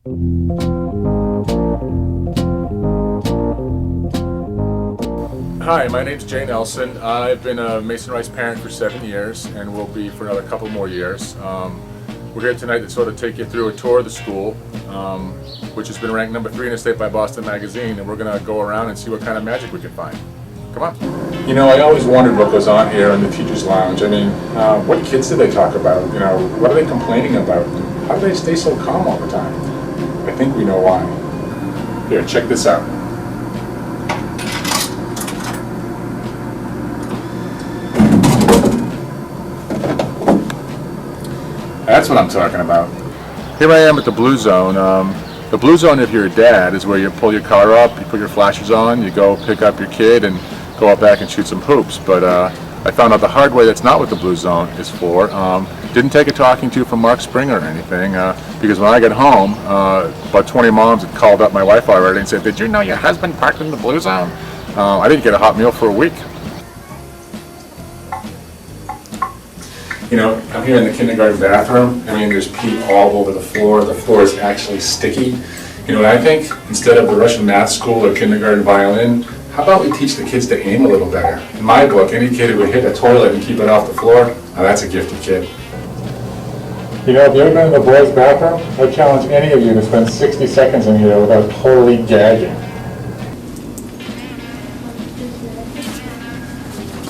Hi, my name's Jay Nelson. I've been a Mason Rice parent for 7 years and will be for another couple more years. We're here tonight to sort of take you through a tour of the school, which has been ranked number 3 in the state by Boston Magazine, and we're going to go around and see what kind of magic we can find. Come on. You know, I always wondered what goes on here in the teacher's lounge. I mean, what kids do they talk about? You know, what are they complaining about? How do they stay so calm all the time? I think we know why. Here, check this out. That's what I'm talking about. Here I am at the Blue Zone. The Blue Zone, if you're a dad, is where you pull your car up, you put your flashers on, you go pick up your kid and go out back and shoot some hoops. But I found out the hard way that's not what the Blue Zone is for. Didn't take a talking to from Mark Springer or anything, because when I got home, about 20 moms had called up my wife already and said, "Did you know your husband parked in the Blue Zone?" I didn't get a hot meal for a week. You know, I'm here in the kindergarten bathroom. I mean, there's pee all over the floor. The floor is actually sticky. You know what I think? Instead of the Russian math school or kindergarten violin, how about we teach the kids to aim a little better? In my book, any kid who would hit a toilet and keep it off the floor, now that's a gifted kid. You know, if you've ever been in the boys' bathroom, I challenge any of you to spend 60 seconds in here without totally gagging.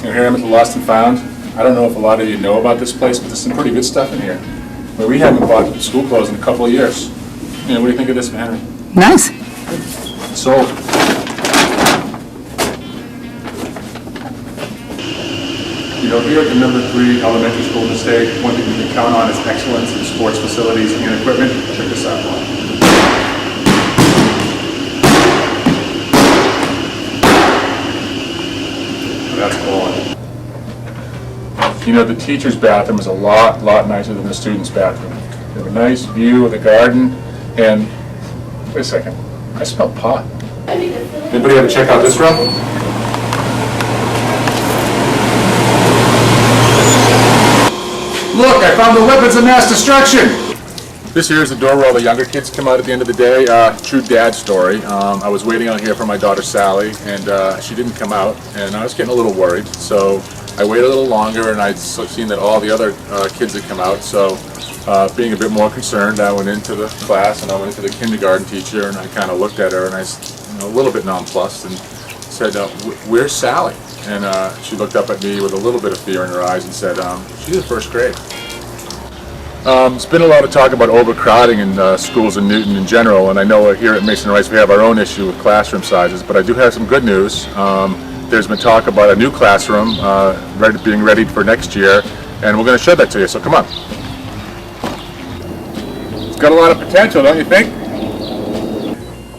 And here I am at the Lost and Found. I don't know if a lot of you know about this place, but there's some pretty good stuff in here. Well, we haven't bought school clothes in a couple of years. You know, what do you think of this, Henry? Nice. Sold. You know, here at the number 3 elementary school in the state, one thing we can count on is excellence in sports facilities and equipment. Check this out. That's cool. You know, the teacher's bathroom is a lot nicer than the student's bathroom. They have a nice view of the garden, and wait a second, I smell pot. Anybody ever check out this room? Look, I found the weapons of mass destruction! This here is the door where all the younger kids come out at the end of the day. True dad story. I was waiting out here for my daughter Sally, and she didn't come out, and I was getting a little worried, so I waited a little longer, and I'd seen that all the other kids had come out, so being a bit more concerned, I went into the class, and I went into the kindergarten teacher, and I kind of looked at her, and I was a little bit nonplussed, and said, "Where's Sally?" And she looked up at me with a little bit of fear in her eyes and said, "She's in 1st grade." There's been a lot of talk about overcrowding in schools in Newton in general, and I know here at Mason Rice we have our own issue with classroom sizes, but I do have some good news. There's been talk about a new classroom being ready for next year, and we're going to show that to you, so come on. It's got a lot of potential, don't you think?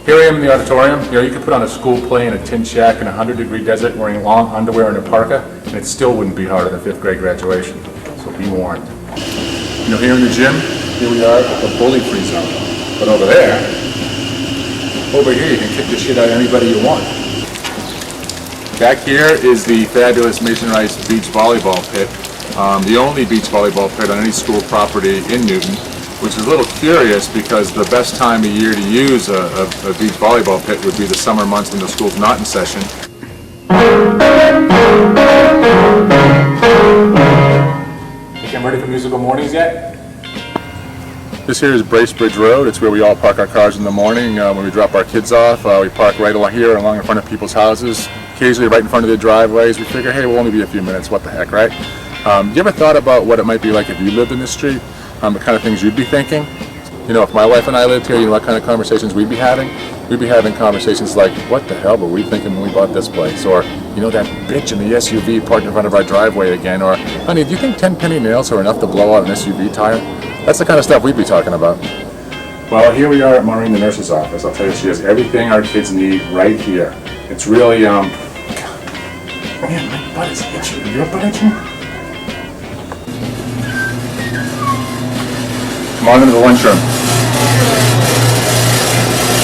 Here I am in the auditorium. You know, you could put on a school play in a tin shack in a 100-degree desert wearing long underwear and a parka, and it still wouldn't be harder than 5th grade graduation, so be warned. You know, here in the gym, here we are at the bully-free zone. But over here, you can kick the shit out of anybody you want. Back here is the fabulous Mason Rice beach volleyball pit, the only beach volleyball pit on any school property in Newton, which is a little curious because the best time of year to use a beach volleyball pit would be the summer months when the school's not in session. Think I'm ready for musical mornings yet? This here is Bracebridge Road. It's where we all park our cars in the morning when we drop our kids off. We park right along here, along in front of people's houses, occasionally right in front of their driveways. We figure, hey, we'll only be a few minutes, what the heck, right? You ever thought about what it might be like if you lived in this street? The kind of things you'd be thinking? You know, if my wife and I lived here, you know what kind of conversations we'd be having? We'd be having conversations like, what the hell were we thinking when we bought this place? Or, you know, that bitch in the SUV parked in front of our driveway again? Or, honey, do you think 10 penny nails are enough to blow out an SUV tire? That's the kind of stuff we'd be talking about. Well, here we are at Maureen, the nurse's office. I'll tell you, she has everything our kids need right here. It's really, man, my butt is itching. Your butt itching? Come on into the lunchroom.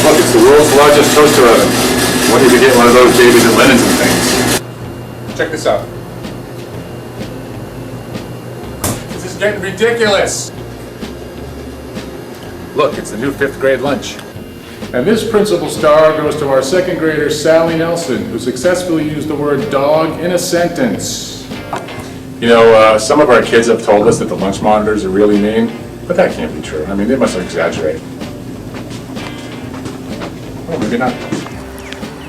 Look, it's the world's largest toaster oven. What if you get one of those babies at Lennon's and things? Check this out. This is getting ridiculous. Look, it's the new 5th grade lunch. And this principal star goes to our 2nd grader, Sally Nelson, who successfully used the word dog in a sentence. You know, some of our kids have told us that the lunch monitors are really mean, but that can't be true. I mean, they must have exaggerated. Oh, maybe not.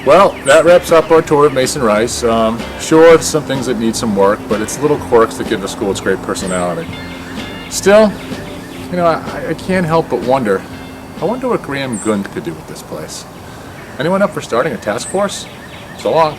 Well, that wraps up our tour of Mason Rice. Sure, there's some things that need some work, but it's little quirks that give the school its great personality. Still, you know, I can't help but wonder. I wonder what Graham Gund could do with this place. Anyone up for starting a task force? So long.